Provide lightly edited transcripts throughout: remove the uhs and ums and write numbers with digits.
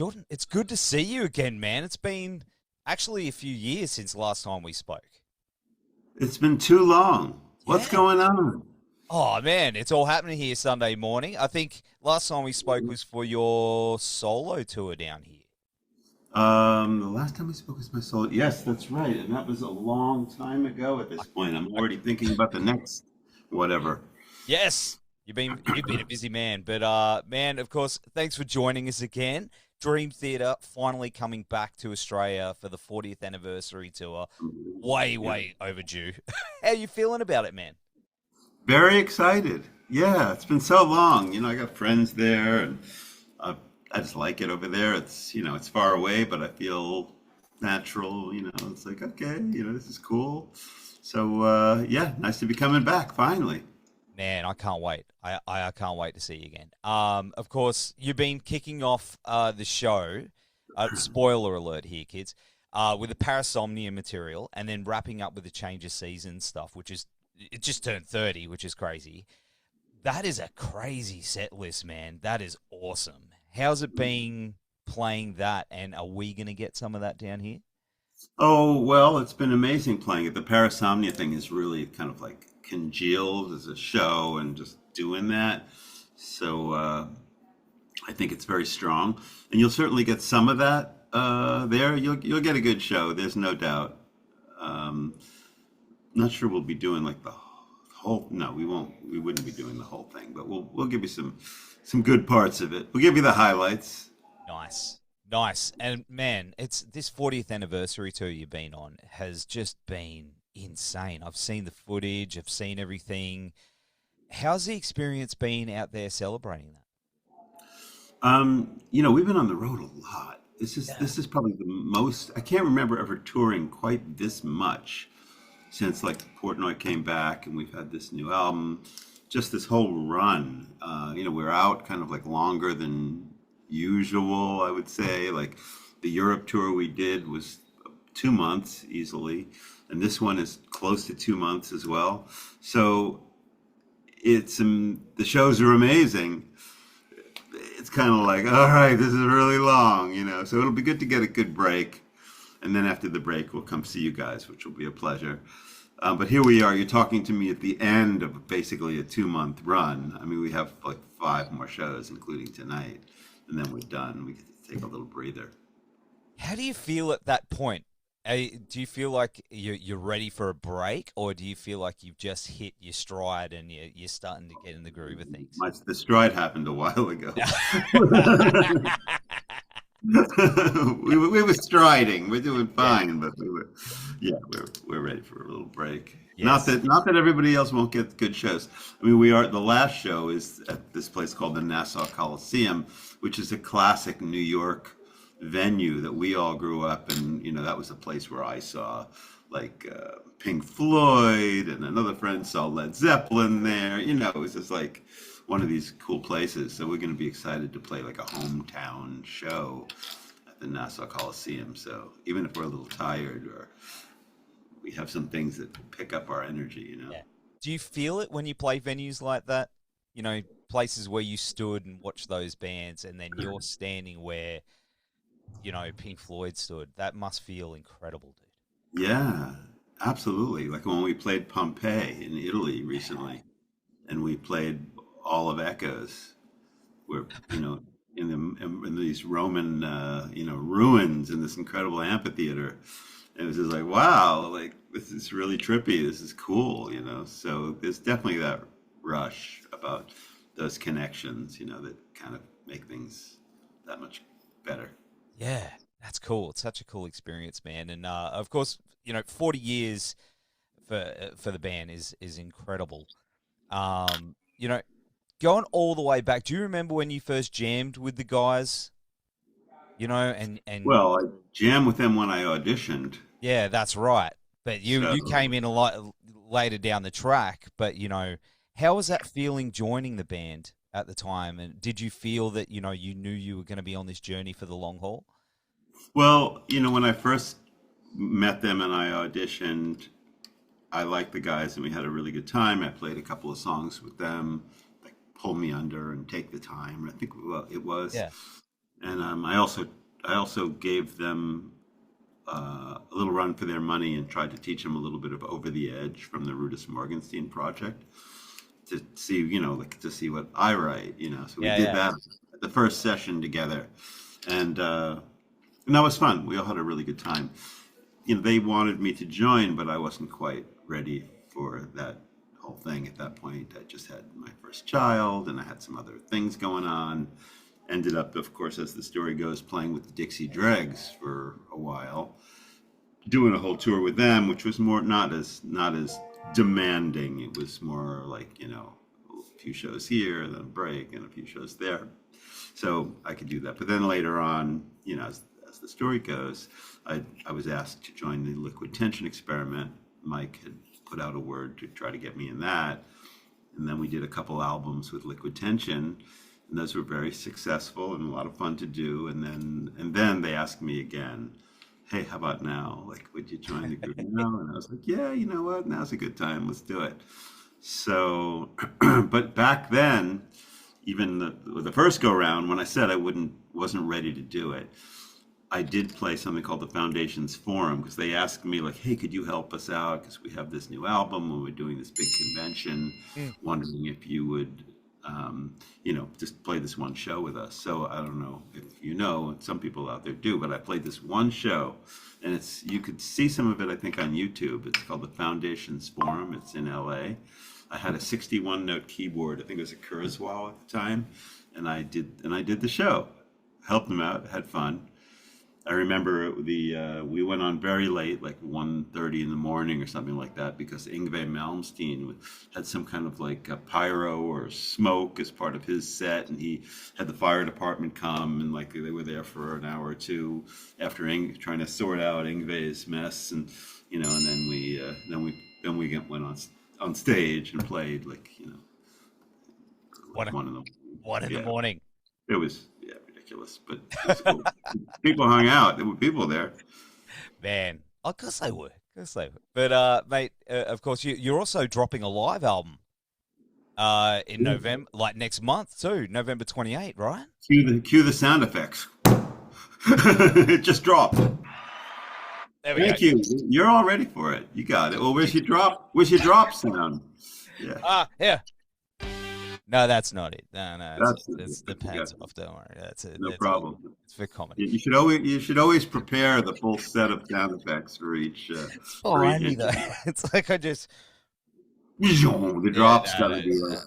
Jordan, it's good to see you again, man. It's been actually a few years since last time we spoke. It's been too long. What's Yeah. going on? Oh, man, it's all happening here Sunday morning. I think last time we spoke was for your solo tour down here. The last time we spoke was my solo. Yes, that's right. And that was a long time ago at this point. I'm already thinking about the next whatever. Yes, you've been a busy man, but man, of course, thanks for joining us again. Dream Theater finally coming back to Australia for the 40th anniversary tour. Way overdue. How you feeling about it, man? Very excited. Yeah, it's been so long. I got friends there and uh, I just like it over there. It's far away, but I feel natural. It's like, okay, this is cool. So, yeah, nice to be coming back finally. Man, I can't wait. I can't wait to see you again. Of course, you've been kicking off the show. Spoiler alert here, kids. With the Parasomnia material, and then wrapping up with the change of season stuff, which is it just turned 30, which is crazy. That is a crazy set list, man. That is awesome. How's it been playing that? And are we gonna get some of that down here? Oh, well, it's been amazing playing it. The Parasomnia thing is really kind of like congealed as a show and just doing that. So I think it's very strong. And you'll certainly get some of that there. You'll get a good show, there's no doubt. Um, Not sure we'll be doing like the whole, no, we won't. We wouldn't be doing the whole thing, but we'll give you some good parts of it. We'll give you the highlights. Nice. Nice. And man, it's this 40th anniversary tour you've been on has just been insane. I've seen the footage, I've seen everything. How's the experience been out there celebrating that? We've been on the road a lot. This is probably the most. I can't remember ever touring quite this much since like Portnoy came back, and we've had this new album. Just this whole run. We're out kind of like longer than usual, I would say. Like the Europe tour we did was 2 months easily, and this one is close to 2 months as well. So it's the shows are amazing. It's kind of like, all right, this is really long. So it'll be good to get a good break, and then after the break, we'll come see you guys, which will be a pleasure. But here we are. You're talking to me at the end of basically a 2 month run. I mean, we have like 5 more shows, including tonight, and then we're done. We get to take a little breather. How do you feel at that point? Do you feel like you're ready for a break, or do you feel like you've just hit your stride and you're starting to get in the groove of things? The stride happened a while ago. we were striding. We're doing fine, but we're ready for a little break. Yes. Not that everybody else won't get good shows. I mean, we are. The last show is at this place called the Nassau Coliseum, which is a classic New York venue that we all grew up in. That was a place where I saw like Pink Floyd, and another friend saw Led Zeppelin there. It was just like one of these cool places. So we're going to be excited to play like a hometown show at the Nassau Coliseum. So even if we're a little tired, or we have some things that pick up our energy. Yeah. Do you feel it when you play venues like that? Places where you stood and watched those bands, and then you're standing where Pink Floyd stood. That must feel incredible, dude. Yeah, absolutely. Like when we played Pompeii in Italy recently, and we played all of Echoes, where in these Roman ruins in this incredible amphitheater. It was just like, wow, like this is really trippy. This is cool. So there's definitely that rush about those connections, that kind of make things that much better. Yeah, that's cool. It's such a cool experience, man. And of course, 40 years for the band is incredible. Um, you know, Going all the way back. Do you remember when you first jammed with the guys? And Well, I jammed with them when I auditioned. yeah, that's right. But you So came in a lot later down the track. But how was that feeling joining the band at the time? And did you feel that you knew you were going to be on this journey for the long haul? Well, when I first met them and I auditioned, I liked the guys and we had a really good time. I played a couple of songs with them, like Pull Me Under and Take the Time, I think, well, it was. Yeah. And I also gave them a little run for their money and tried to teach them a little bit of Over the Edge from the Rudess Morgenstein project to see, to see what I write, So we Yeah, did yeah. that at the first session together, and that was fun. We all had a really good time. They wanted me to join, but I wasn't quite ready for that whole thing at that point. I just had my first child, and I had some other things going on. Ended up, of course, as the story goes, playing with the Dixie Dregs for a while, doing a whole tour with them, which was more not as demanding. It was more like a few shows here, then a break, and a few shows there. So I could do that. But then later on, as the story goes, I was asked to join the Liquid Tension experiment. Mike had put out a word to try to get me in that, and then we did a couple albums with Liquid Tension. And those were very successful and a lot of fun to do. And then they asked me again, hey, how about now? Like, would you join the group now? And I was like, yeah, you know what? Now's a good time. Let's do it. So, but back then, even the first go round, when I said I wasn't ready to do it, I did play something called the Foundations Forum because they asked me like, hey, could you help us out? Because we have this new album and we're doing this big convention, wondering if you would just play this one show with us. So I don't know if some people out there do, but I played this one show, and you could see some of it, I think, on YouTube. It's called the Foundations Forum. It's in LA. I had a 61-note keyboard. I think it was a Kurzweil at the time, and I did the show, helped them out, had fun. I remember we went on very late, like 1:30 in the morning or something like that, because Yngwie Malmsteen had some kind of like a pyro or smoke as part of his set, and he had the fire department come, and like they were there for an hour or two after trying to sort out Yngwie's mess, and and then we went on stage and played like What one in the one in the morning. It was ridiculous, but it was cool. People hung out. There were people there. Man, of course they were. But mate, of course you're also dropping a live album in November, like next month too, November 28th, right? Cue the sound effects. It just dropped. There we Thank go. you. You're all ready for it. You got it. Well, where's your drop? Where's your drop sound? Yeah. Yeah. No, that's not it. No, it's the pants it. off. Don't worry. That's it. No problem. It's for comedy. You should always prepare the full set of sound effects for each. It's behind me though. It's like I just. The drop's gotta be like.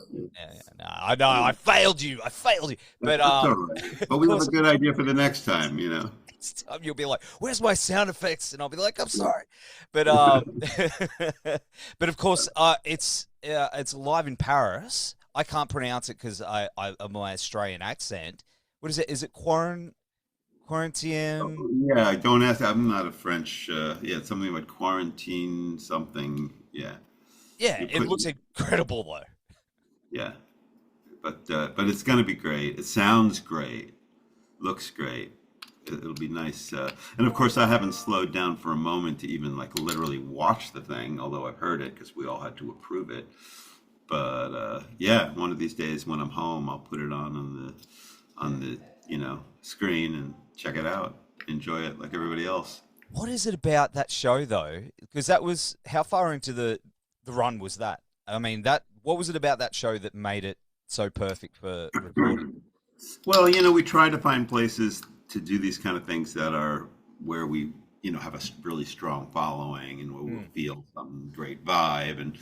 No, I know. I failed you. But that's all right. But we have a good idea for the next time. Next time you'll be like, "Where's my sound effects?" And I'll be like, "I'm sorry," but but of course, it's live in Paris. I can't pronounce it because of my Australian accent. What is it? Is it quarantine? Yeah, don't ask. I'm not a French. It's something like quarantine something. Yeah. Yeah, it looks incredible though. Yeah, but it's gonna be great. It sounds great. Looks great. It'll be nice. And of course, I haven't slowed down for a moment to even like literally watch the thing, although I've heard it because we all had to approve it. But one of these days when I'm home, I'll put it on the screen and check it out. Enjoy it like everybody else. What is it about that show though? Because that was how far into the run was that? I mean, what was it about that show that made it so perfect for recording? Well, we try to find places to do these kind of things that are where we have a really strong following and where we'll feel some great vibe. And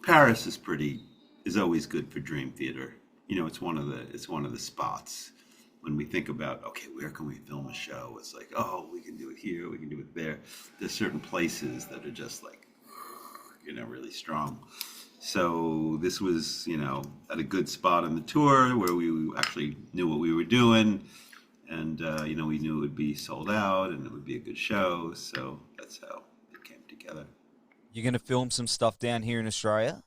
Paris is always good for Dream Theater. It's one of the spots when we think about, okay, where can we film a show? It's like, oh, we can do it here, we can do it there. There's certain places that are just like, really strong. So this was, at a good spot on the tour where we actually knew what we were doing. And, we knew it would be sold out and it would be a good show. So that's how it came together. You're going to film some stuff down here in Australia?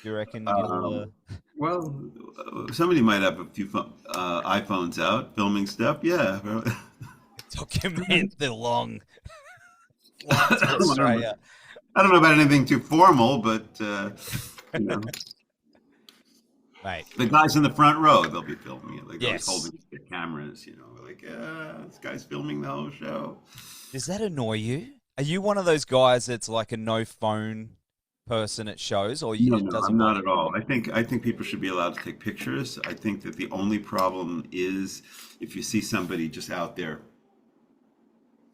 You reckon you'll... Well, somebody might have a few iPhones out filming stuff. Yeah. Document the long to Australia. I don't know about anything too formal, but, Mate. The guys in the front row, they'll be filming it. The guys Yes. holding the cameras, like, this guy's filming the whole show. Does that annoy you? Are you one of those guys that's like a no phone person at shows, or No, it no, doesn't I'm not bother at you? all. I think people should be allowed to take pictures. I think that the only problem is if you see somebody just out there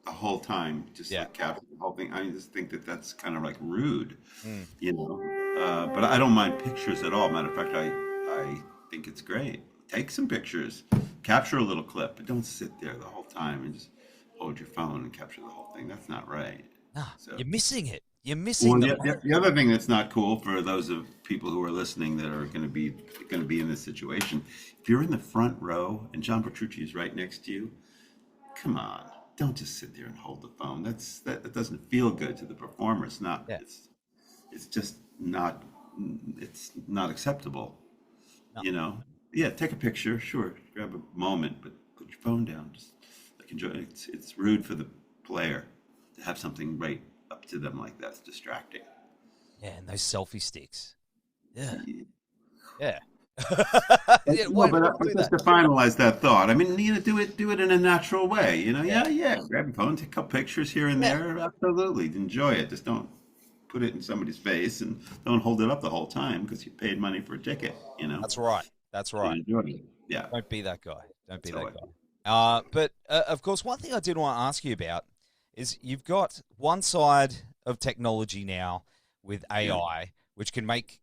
the whole time, just Yeah. like capturing the whole thing. I just think that that's kind of like rude, Mm. you know. But I don't mind pictures at all. Matter of fact, I think it's great. Take some pictures, capture a little clip, but don't sit there the whole time and just hold your phone and capture the whole thing. That's not right. Nah, So, you're missing it. You're missing well, the the other thing that's not cool for those of people who are listening that are going to be in this situation, if you're in the front row and John Petrucci is right next to you, come on, don't just sit there and hold the phone. That doesn't feel good to the performer. yeah. It's just not it's not acceptable. No. You know, yeah, take a picture, sure, grab a moment, but put your phone down. Just like enjoy. It's rude for the player to have something right up to them like that. It's distracting. Yeah, and those selfie sticks. Yeah. Yeah. Yeah. But, Yeah, no, why but, not but do just that? to finalize that thought, I mean, do it in a natural way. You know, Yeah. yeah, grab your phone, take a couple pictures here and Yeah. there. Absolutely, enjoy it. Just don't put it in somebody's face and don't hold it up the whole time because you paid money for a ticket. You know, That's right. That's and right. enjoy it. Yeah, Don't be that guy. Don't be that's how that I feel. guy. But of course, one thing I did want to ask you about is you've got one side of technology now with Yeah. AI, which can make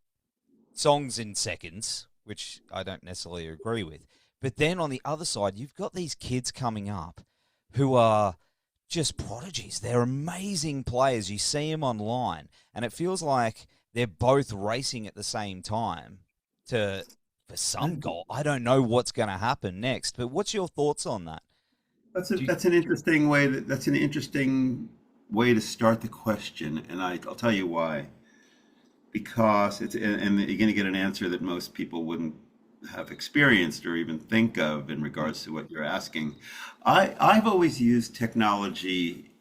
songs in seconds, which I don't necessarily agree with. But then on the other side, you've got these kids coming up who are just prodigies. They're amazing players. You see them online, and it feels like they're both racing at the same time to for some goal. I don't know what's going to happen next, but what's your thoughts on that? Do you, That's an interesting way. That's an interesting way to start the question, and I'll tell you why. Because and you're going to get an answer that most people wouldn't have experienced or even think of in regards to what you're asking. I've always used technology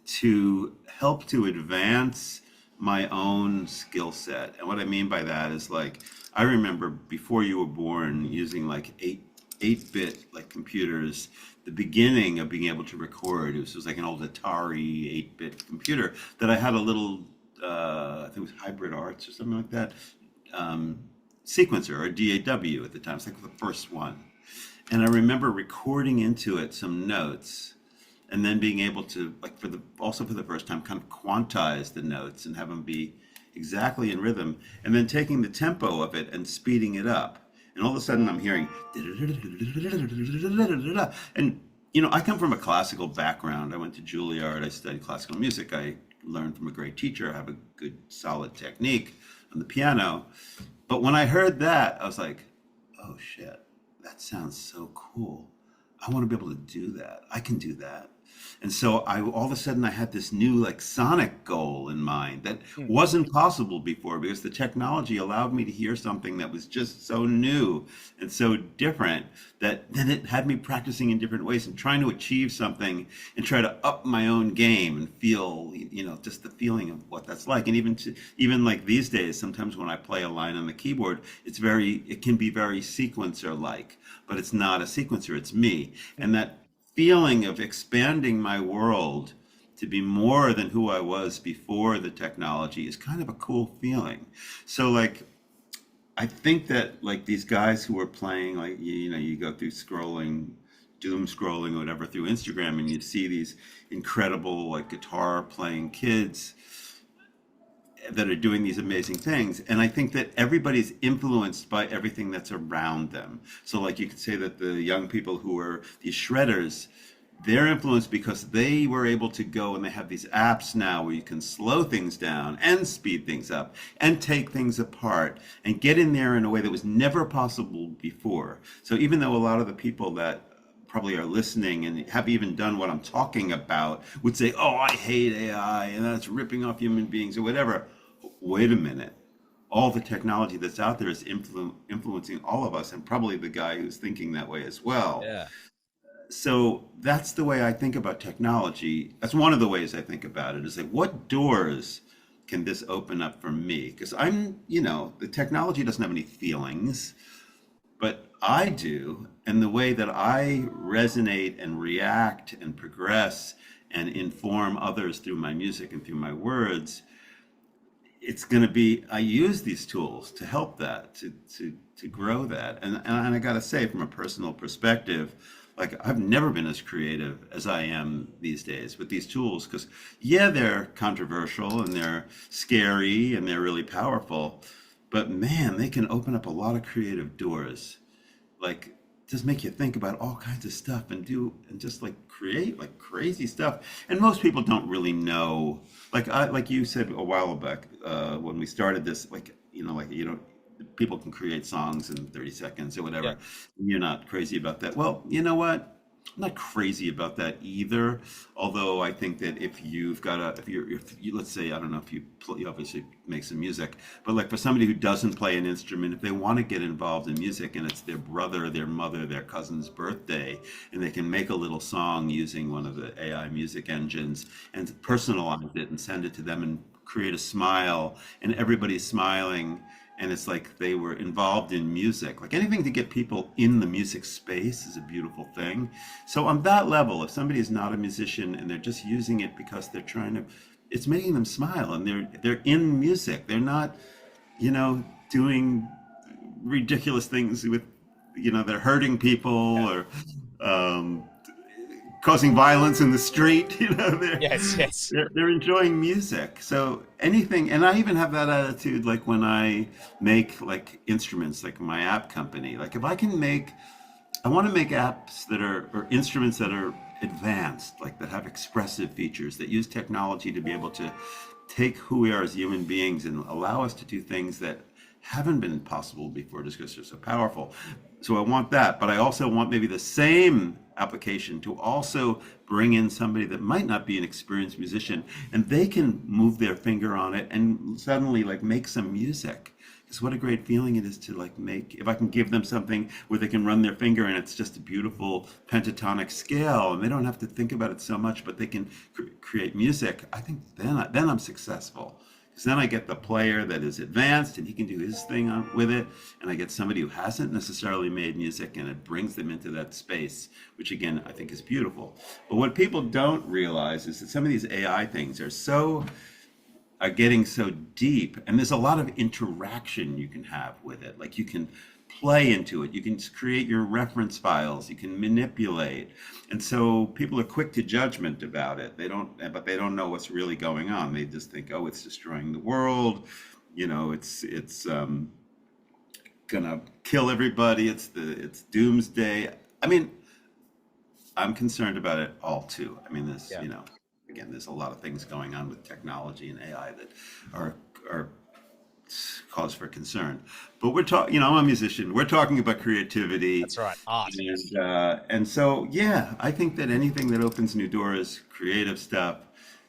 to help to advance my own skill set. And what I mean by that is like I remember before you were born using like 8-bit like computers, the beginning of being able to record. It was like an old Atari 8-bit computer that I had a little I think it was Hybrid Arts or something like that, sequencer or DAW at the time. It's like the first one. And I remember recording into it some notes and then being able to, like also for the first time, kind of quantize the notes and have them be exactly in rhythm, and then taking the tempo of it and speeding it up. And all of a sudden I'm hearing, and I come from a classical background. I went to Juilliard. I studied classical music. I learned from a great teacher. I have a good, solid technique on the piano. But when I heard that, I was like, oh shit, that sounds so cool. I want to be able to do that. I can do that. And so all of a sudden I had this new like sonic goal in mind that wasn't possible before because the technology allowed me to hear something that was just so new and so different that then it had me practicing in different ways and trying to achieve something and try to up my own game and feel, just the feeling of what that's like. And even like these days, sometimes when I play a line on the keyboard, it can be very sequencer like, but it's not a sequencer, it's me. And that feeling of expanding my world to be more than who I was before the technology is kind of a cool feeling. So like, I think that like these guys who are playing, like, you go through doom scrolling or whatever through Instagram and you see these incredible like guitar playing kids that are doing these amazing things. And I think that everybody's influenced by everything that's around them. So like you could say that the young people who are these shredders, they're influenced because they were able to go and they have these apps now where you can slow things down and speed things up and take things apart and get in there in a way that was never possible before. So even though a lot of the people that probably are listening and have even done what I'm talking about would say, oh, I hate AI and that's ripping off human beings or whatever. Wait a minute. All the technology that's out there is influencing all of us and probably the guy who's thinking that way as well. yeah. So that's the way I think about technology. That's one of the ways I think about it is like, what doors can this open up for me? Because the technology doesn't have any feelings. but I do, and the way that I resonate and react and progress and inform others through my music and through my words, it's going to be, I use these tools to help that, to grow that. And I got to say, from a personal perspective, like I've never been as creative as I am these days with these tools, because yeah, they're controversial and they're scary and they're really powerful, but man, they can open up a lot of creative doors, like just make you think about all kinds of stuff and do and just like create like crazy stuff. And most people don't really know, like you said a while back, when we started this, like like people can create songs in 30 seconds or Yeah. whatever. You're not crazy about that. Well, you know what, I'm not crazy about that either. Although I think that if you've got if you, let's say, I don't know if you obviously make some music, but like for somebody who doesn't play an instrument, if they want to get involved in music and it's their brother, their mother, their cousin's birthday, and they can make a little song using one of the AI music engines and personalize it and send it to them and create a smile, and everybody's smiling, and it's like they were involved in music. Like anything to get people in the music space is a beautiful thing. So on that level, if somebody is not a musician and they're just using it because they're trying to, it's making them smile, and they're in music. They're not, doing ridiculous things with, they're hurting people Yeah. or um, causing violence in the street. Yes, yes. They're enjoying music. So anything, and I even have that attitude, like when I make like instruments, like my app company. Like if I can make, I want to make apps that are, or instruments that are advanced, like that have expressive features, that use technology to be able to take who we are as human beings and allow us to do things that haven't been possible before just because they're so powerful. So I want that, but I also want maybe the same application to also bring in somebody that might not be an experienced musician, and they can move their finger on it and suddenly like make some music. Because what a great feeling it is to like make, if I can give them something where they can run their finger and it's just a beautiful pentatonic scale and they don't have to think about it so much, but they can create music. I think then I'm successful. Because then I get the player that is advanced and he can do his thing with it, and I get somebody who hasn't necessarily made music, and it brings them into that space, which again I think is beautiful. But what people don't realize is that some of these AI things are getting so deep, and there's a lot of interaction you can have with it. Like you can play into it, you can create your reference files, you can manipulate. And so people are quick to judgment about it. But they don't know what's really going on. They just think, oh, it's destroying the world, it's gonna kill everybody, it's doomsday. I mean, I'm concerned about it all too. I mean, Yeah. again, there's a lot of things going on with technology and AI that are cause for concern. But we're talking, I'm a musician. We're talking about creativity, That's right. Art. and so yeah, I think that anything that opens new doors, creative stuff,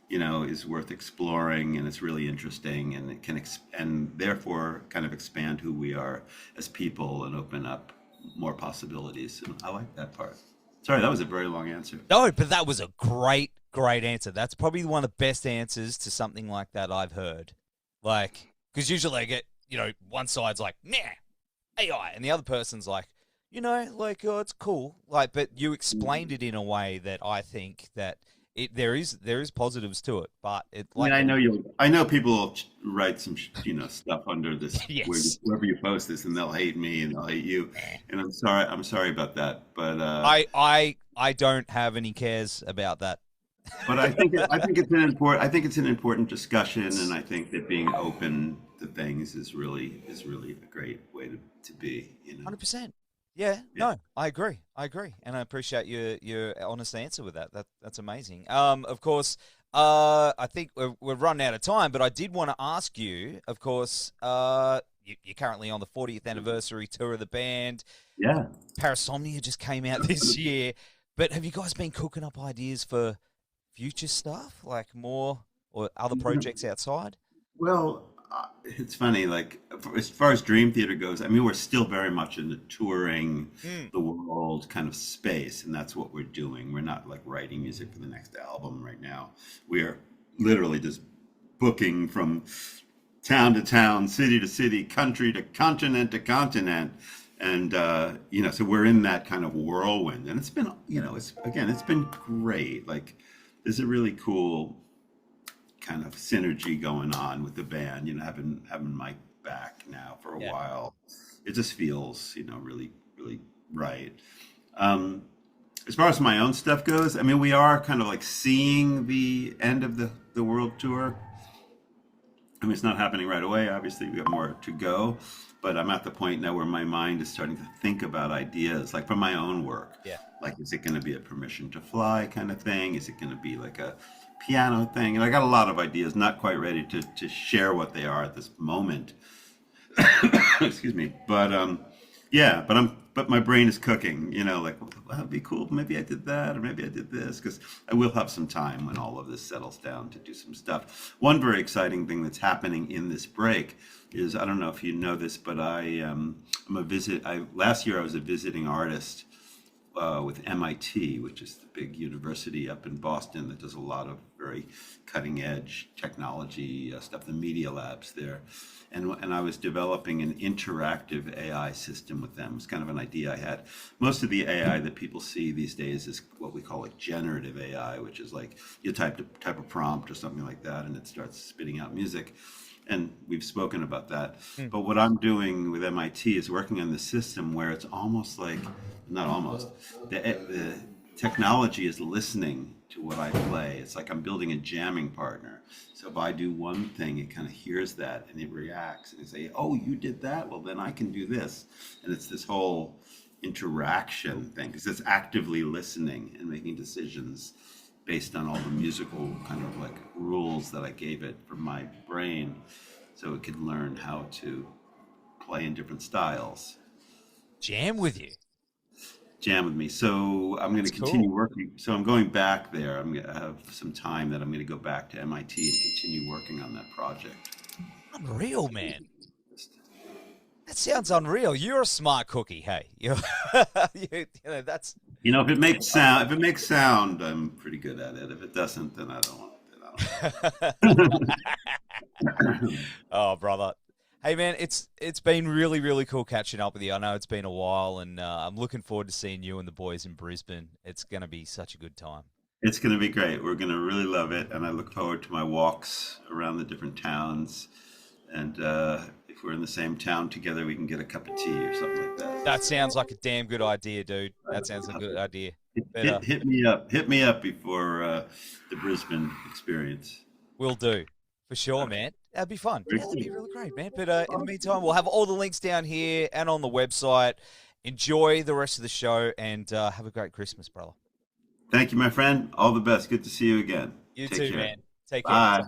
is worth exploring, and it's really interesting, and it can and therefore kind of expand who we are as people and open up more possibilities. And I like that part. Sorry, that was a very long answer. No, but that was a great, great answer. That's probably one of the best answers to something like that I've heard. Like, because usually I get, one side's like, nah, AI, and the other person's like, oh, it's cool. Like, but you explained it in a way that I think that there is positives to it, but it I mean, like I know people will write some, stuff under this, yes. wherever you post this, and they'll hate me and they'll hate you. And I'm sorry about that. But, I don't have any cares about that. I think it's an important discussion. And I think that being open to things is really a great way to be. 100%. Yeah, Yeah. no, I agree. And I appreciate your honest answer with that. That's amazing. Of course, I think we've run out of time, but I did want to ask you, of course, you're currently on the 40th anniversary tour of the band. Yeah. Parasomnia just came out this year, but have you guys been cooking up ideas for future stuff, like more or other projects outside? Well, it's funny, like as far as Dream Theater goes, I mean, we're still very much in the touring Mm. the world kind of space, and that's what we're doing. We're not like writing music for the next album right now. We're literally just booking from town to town, city to city, country to continent, And so we're in that kind of whirlwind, and it's been, it's been great. Like, there's a really cool kind of synergy going on with the band. Having Mike back now for a while, it just feels, really, really right. As far as my own stuff goes, I mean, we are kind of like seeing the end of the world tour. I mean, it's not happening right away. Obviously, we got more to go, but I'm at the point now where my mind is starting to think about ideas, like from my own work. Yeah. Like, is it going to be a Permission to Fly kind of thing? Is it going to be like a piano thing? And I got a lot of ideas, not quite ready to share what they are at this moment. Excuse me. But but my brain is cooking, like, well, that'd be cool. Maybe I did that, or maybe I did this, because I will have some time when all of this settles down to do some stuff. One very exciting thing that's happening in this break is, I don't know if you know this, but last year I was a visiting artist with MIT, which is the big university up in Boston that does a lot of very cutting edge technology stuff, the media labs there. And I was developing an interactive AI system with them. It's kind of an idea I had. Most of the AI that people see these days is what we call like generative AI, which is like you type a prompt or something like that, and it starts spitting out music. And we've spoken about that. But what I'm doing with MIT is working on the system where it's almost like, not almost, the technology is listening to what I play. It's like I'm building a jamming partner. So if I do one thing, it kind of hears that and it reacts and it say, oh, you did that? Well, then I can do this. And it's this whole interaction thing, because it's actively listening and making decisions based on all the musical kind of like rules that I gave it from my brain, so it could learn how to play in different styles. Jam with you. Jam with me. So I'm going to continue working. So I'm going back there. I'm going to have some time that I'm going to go back to MIT and continue working on that project. Unreal, man. That sounds unreal. You're a smart cookie. Hey, that's. If it makes sound, I'm pretty good at it. If it doesn't, then I don't want it. Oh, brother. Hey, man, it's been really, really cool catching up with you. I know it's been a while, and I'm looking forward to seeing you and the boys in Brisbane. It's going to be such a good time. It's going to be great. We're going to really love it, and I look forward to my walks around the different towns. And if we're in the same town together, we can get a cup of tea or something like that. That sounds like a damn good idea, dude. That sounds like a good idea. Hit me up. Hit me up before the Brisbane experience. Will do. For sure, man. That'd be fun. Yeah, that'd be really great, man. But in the meantime, we'll have all the links down here and on the website. Enjoy the rest of the show and have a great Christmas, brother. Thank you, my friend. All the best. Good to see you again. You too, care. man. Take care. Bye.